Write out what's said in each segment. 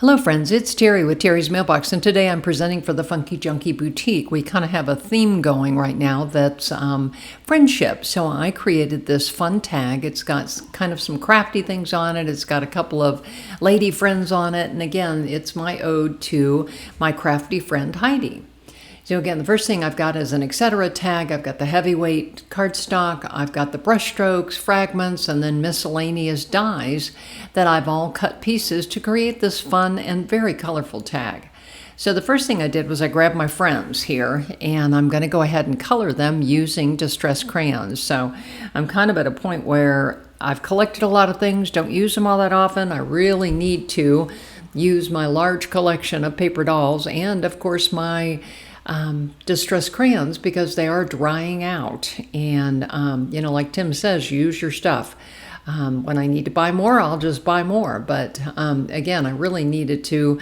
Hello friends, it's Terry with Terry's Mailbox, and today I'm presenting for the Funky Junkie Boutique. We kind of have a theme going right now that's friendship. So I created this fun tag. It's got kind of some crafty things on it. It's got a couple of lady friends on it. And again, it's my ode to my crafty friend Heidi. So again, the first thing I've got is an Etcetera tag. I've got the heavyweight cardstock. I've got the brush strokes, fragments, and then miscellaneous dies that I've all cut pieces to create this fun and very colorful tag. So the first thing I did was I grabbed my friends here, and I'm going to go ahead and color them using distress crayons. So I'm kind of at a point where I've collected a lot of things, don't use them all that often. I really need to use my large collection of paper dolls and, of course, my distress crayons, because they are drying out. And, like Tim says, use your stuff. When I need to buy more, I'll just buy more. But again, I really needed to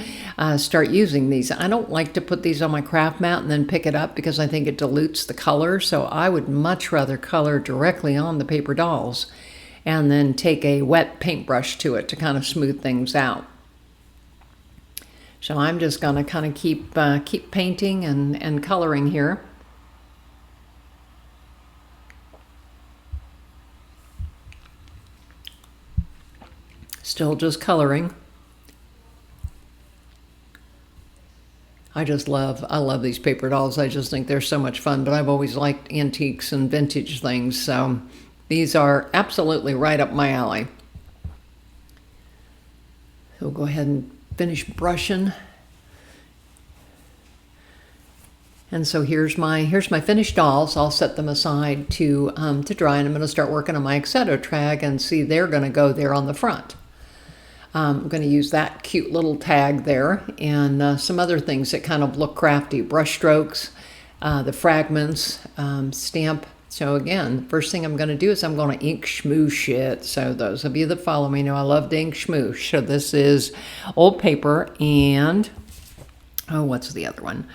start using these. I don't like to put these on my craft mat and then pick it up because I think it dilutes the color. So I would much rather color directly on the paper dolls and then take a wet paintbrush to it to kind of smooth things out. So I'm just going to kind of keep painting and coloring here. Still just coloring. I love these paper dolls. I just think they're so much fun, but I've always liked antiques and vintage things, so these are absolutely right up my alley. So we'll go ahead and finish brushing. And so here's my finished dolls. I'll set them aside to dry, and I'm going to start working on my Etcetera tag, and see they're going to go there on the front. I'm going to use that cute little tag there, and some other things that kind of look crafty. Brush strokes, the fragments, stamp. So again, the first thing I'm going to do is I'm going to ink schmoosh it. So those of you that follow me know I love to ink schmoosh. So this is old paper and, what's the other one?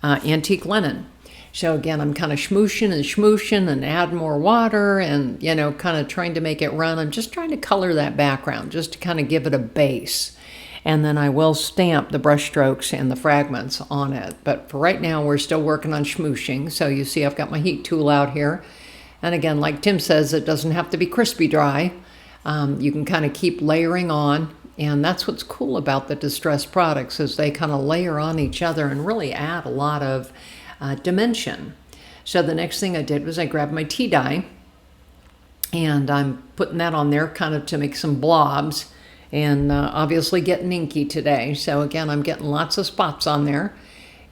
Antique linen. So again, I'm kind of schmooshing and add more water and, kind of trying to make it run. I'm just trying to color that background just to kind of give it a base. And then I will stamp the brush strokes and the fragments on it. But for right now, we're still working on schmooshing. So you see I've got my heat tool out here. And again, like Tim says, it doesn't have to be crispy dry. You can kind of keep layering on. And that's what's cool about the distressed products, is they kind of layer on each other and really add a lot of dimension. So the next thing I did was I grabbed my tea dye, and I'm putting that on there kind of to make some blobs, and obviously getting inky today. So again, I'm getting lots of spots on there,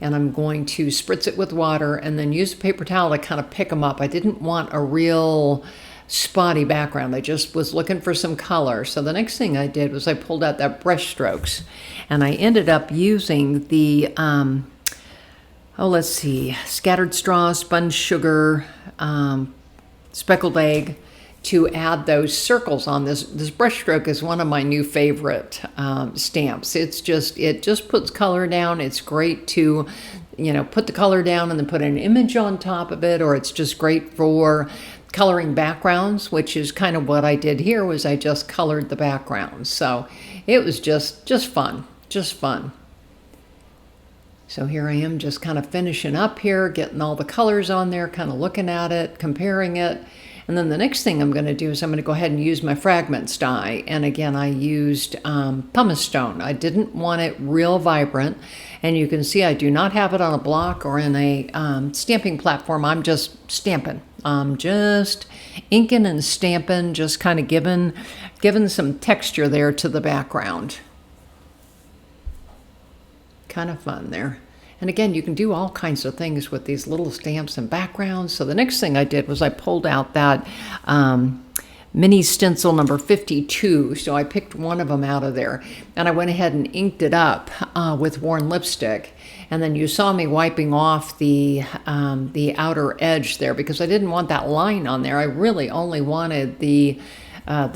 and I'm going to spritz it with water and then use a paper towel to kind of pick them up. I didn't want a real spotty background. I just was looking for some color. So the next thing I did was I pulled out that brush strokes, and I ended up using the scattered straw, sponge sugar, speckled egg to add those circles on this. This brush stroke is one of my new favorite stamps. It just puts color down. It's great to put the color down and then put an image on top of it, or it's just great for coloring backgrounds, which is kind of what I did here. Was I just colored the background. So it was just fun. So here I am just kind of finishing up here, getting all the colors on there, kind of looking at it, comparing it. And then the next thing I'm going to do is I'm going to go ahead and use my fragments die. And again, I used pumice stone. I didn't want it real vibrant. And you can see I do not have it on a block or in a stamping platform. I'm just stamping. I'm just inking and stamping, just kind of giving some texture there to the background. Kind of fun there. And again, you can do all kinds of things with these little stamps and backgrounds. So the next thing I did was I pulled out that mini stencil number 52. So I picked one of them out of there, and I went ahead and inked it up with worn lipstick. And then you saw me wiping off the outer edge there because I didn't want that line on there. I really only wanted the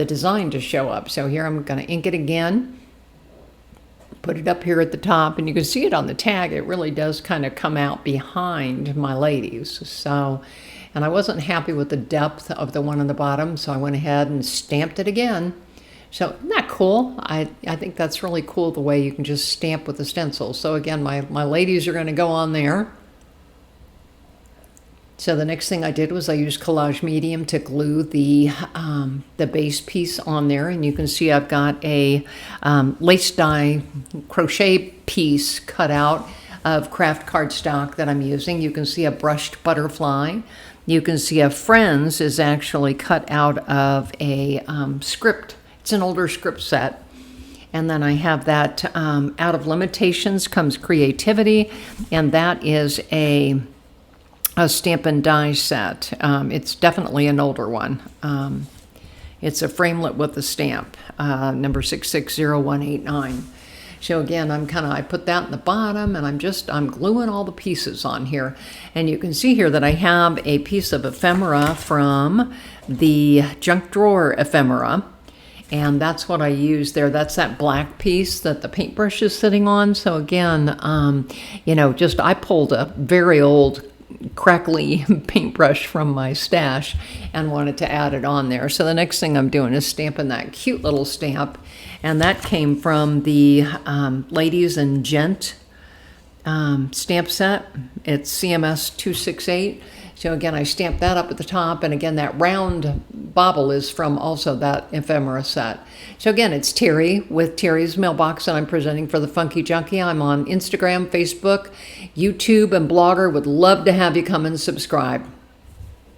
design to show up. So here I'm going to ink it again. Put it up here at the top, and you can see it on the tag. It really does kind of come out behind my ladies. So, and I wasn't happy with the depth of the one on the bottom, so I went ahead and stamped it again. So isn't that cool? I think that's really cool, the way you can just stamp with the stencil. So again, my ladies are going to go on there. So the next thing I did was I used Collage Medium to glue the base piece on there. And you can see I've got a lace dye crochet piece cut out of craft cardstock that I'm using. You can see a brushed butterfly. You can see a Friends is actually cut out of a script. It's an older script set. And then I have that Out of Limitations Comes Creativity, and that is a stamp and die set. It's definitely an older one. It's a framelit with a stamp, number 660189. So again, I put that in the bottom, and I'm gluing all the pieces on here. And you can see here that I have a piece of ephemera from the junk drawer ephemera. And that's what I use there. That's that black piece that the paintbrush is sitting on. So again, I pulled a very old crackly paintbrush from my stash and wanted to add it on there. So the next thing I'm doing is stamping that cute little stamp, and that came from the Ladies and Gent stamp set. It's CMS 268. So again, I stamped that up at the top, and again, that round bobble is from also that ephemera set. So again, it's Terry with Terry's Mailbox, and I'm presenting for the Funky Junkie. I'm on Instagram, Facebook, YouTube, and Blogger. Would love to have you come and subscribe.